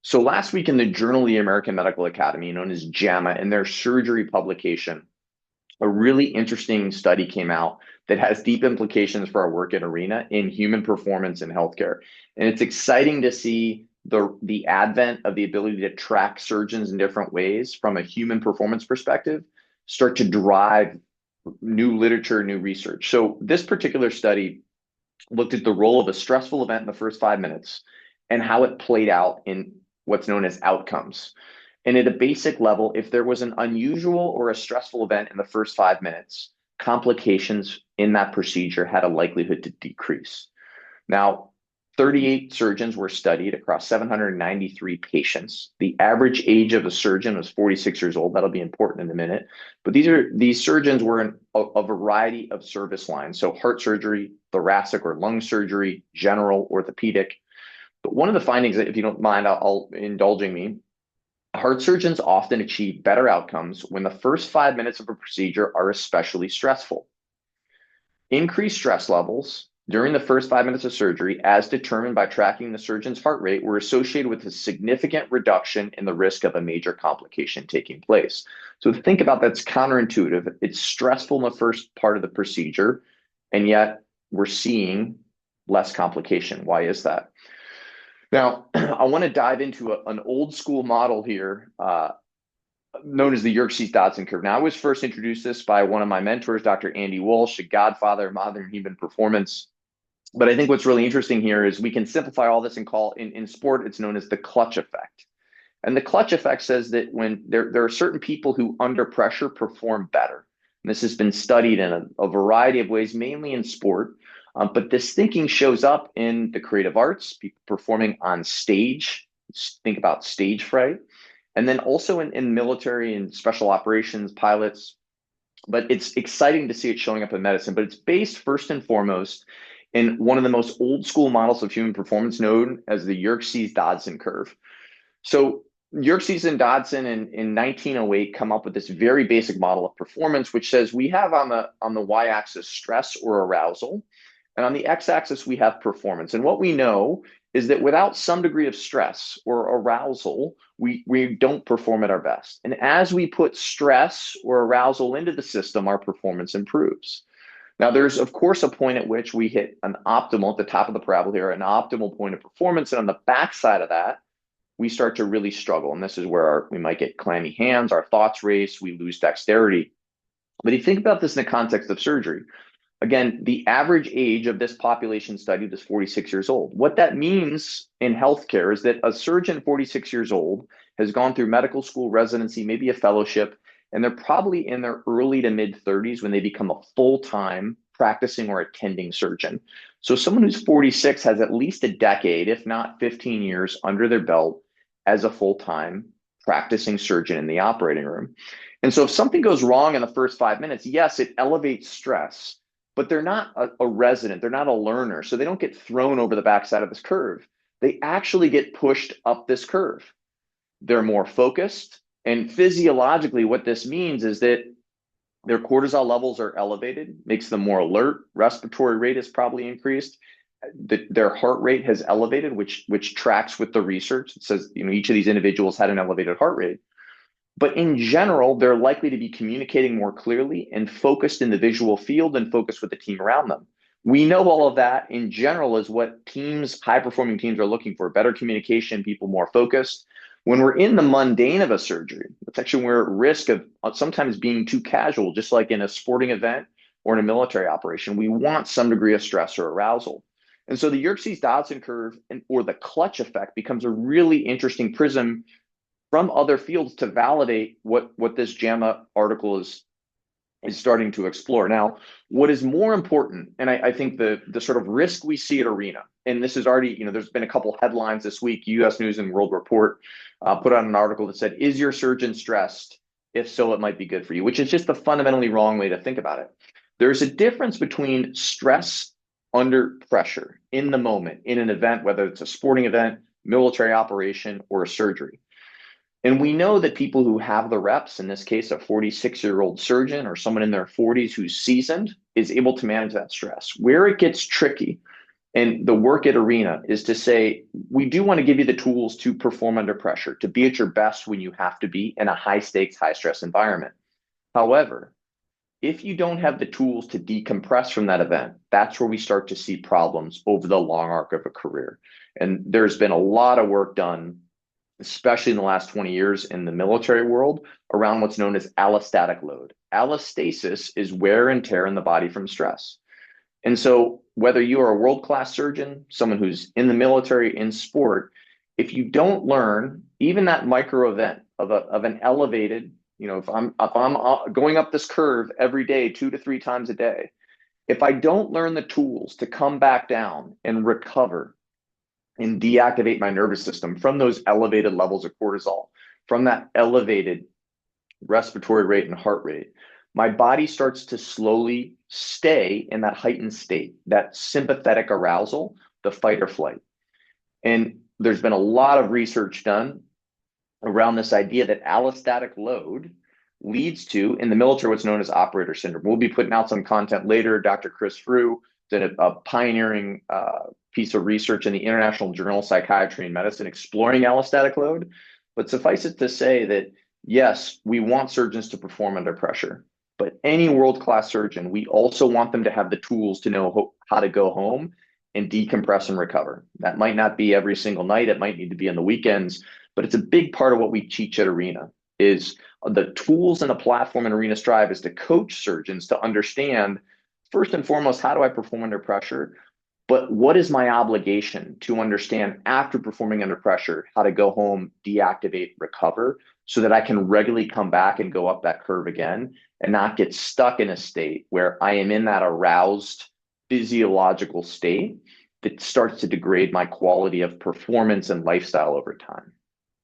So last week in the Journal of the American Medical Academy, known as JAMA, in their surgery publication, a really interesting study came out that has deep implications for our work at Arena in human performance in healthcare. And it's exciting to see the advent of the ability to track surgeons in different ways from a human performance perspective start to drive new literature, new research. So this particular study looked at the role of a stressful event in the first 5 minutes and how it played out in what's known as outcomes. And at a basic level, if there was an unusual or a stressful event in the first 5 minutes, complications in that procedure had a likelihood to decrease. Now, 38 surgeons were studied across 793 patients. The average age of a surgeon was 46 years old. That'll be important in a minute. But these surgeons were in a variety of service lines. So heart surgery, thoracic or lung surgery, general, orthopedic. But one of the findings that, if you don't mind, I'll indulging me, heart surgeons often achieve better outcomes when the first 5 minutes of a procedure are especially stressful. Increased stress levels during the first 5 minutes of surgery, as determined by tracking the surgeon's heart rate, were associated with a significant reduction in the risk of a major complication taking place. So think about that's counterintuitive. It's stressful in the first part of the procedure, and yet we're seeing less complication. Why is that? Now, I want to dive into an old school model here, known as the Yerkes-Dodson Curve. Now, I was first introduced this by one of my mentors, Dr. Andy Walsh, a godfather of modern human performance. But I think what's really interesting here is we can simplify all this and call in sport, it's known as the clutch effect. And the clutch effect says that when there are certain people who under pressure perform better. And this has been studied in a variety of ways, mainly in sport. But this thinking shows up in the creative arts, people performing on stage. Think about stage fright. And then also in military and special operations, pilots. But it's exciting to see it showing up in medicine. But it's based first and foremost in one of the most old school models of human performance known as the Yerkes-Dodson Curve. So Yerkes and Dodson in 1908 come up with this very basic model of performance, which says we have on the y-axis stress or arousal, and on the x-axis we have performance. And what we know is that without some degree of stress or arousal, we don't perform at our best. And as we put stress or arousal into the system, our performance improves. Now, there's, of course, a point at which we hit an optimal, at the top of the parabola here, an optimal point of performance. And on the backside of that, we start to really struggle. And this is where we might get clammy hands, our thoughts race, we lose dexterity. But if you think about this in the context of surgery, again, the average age of this population study was 46 years old. What that means in healthcare is that a surgeon 46 years old has gone through medical school, residency, maybe a fellowship, and they're probably in their early to mid 30s when they become a full-time practicing or attending surgeon. So someone who's 46 has at least a decade, if not 15 years under their belt as a full-time practicing surgeon in the operating room. And so if something goes wrong in the first 5 minutes, yes, it elevates stress, but they're not a resident, they're not a learner, so they don't get thrown over the backside of this curve. They actually get pushed up this curve. They're more focused, and physiologically, what this means is that their cortisol levels are elevated, makes them more alert, respiratory rate is probably increased, their heart rate has elevated, which tracks with the research. It says, each of these individuals had an elevated heart rate. But in general, they're likely to be communicating more clearly and focused in the visual field and focused with the team around them. We know all of that in general is what teams, high-performing teams are looking for, better communication, people more focused. When we're in the mundane of a surgery, it's actually we're at risk of sometimes being too casual, just like in a sporting event or in a military operation. We want some degree of stress or arousal. And so the Yerkes-Dodson curve or the clutch effect becomes a really interesting prism from other fields to validate what this JAMA article is starting to explore. Now, what is more important, and I think the sort of risk we see at Arena, and this is already, there's been a couple headlines this week, US News and World Report put out an article that said, is your surgeon stressed? If so, it might be good for you, which is just the fundamentally wrong way to think about it. There's a difference between stress under pressure in the moment, in an event, whether it's a sporting event, military operation, or a surgery. And we know that people who have the reps, in this case, a 46-year-old surgeon or someone in their 40s who's seasoned, is able to manage that stress. Where it gets tricky And the work at Arena is to say, we do want to give you the tools to perform under pressure, to be at your best when you have to be in a high stakes, high stress environment. However, if you don't have the tools to decompress from that event, that's where we start to see problems over the long arc of a career. And there's been a lot of work done, especially in the last 20 years in the military world, around what's known as allostatic load. Allostasis is wear and tear in the body from stress. And so, whether you are a world class surgeon, someone who's in the military, in sport, if you don't learn even that micro event of an elevated, if I'm going up this curve every day, 2 to 3 times a day, if I don't learn the tools to come back down and recover and deactivate my nervous system from those elevated levels of cortisol, from that elevated respiratory rate and heart rate, my body starts to slowly stay in that heightened state, that sympathetic arousal, the fight or flight. And there's been a lot of research done around this idea that allostatic load leads to, in the military, what's known as operator syndrome. We'll be putting out some content later. Dr. Chris Frew did a pioneering piece of research in the International Journal of Psychiatry and Medicine exploring allostatic load. But suffice it to say that, yes, we want surgeons to perform under pressure, but any world-class surgeon, we also want them to have the tools to know how to go home and decompress and recover. That might not be every single night. It might need to be on the weekends, but it's a big part of what we teach at Arena is the tools and the platform in Arena Strive is to coach surgeons to understand, first and foremost, how do I perform under pressure? But what is my obligation to understand after performing under pressure, how to go home, deactivate, recover, so that I can regularly come back and go up that curve again and not get stuck in a state where I am in that aroused physiological state that starts to degrade my quality of performance and lifestyle over time.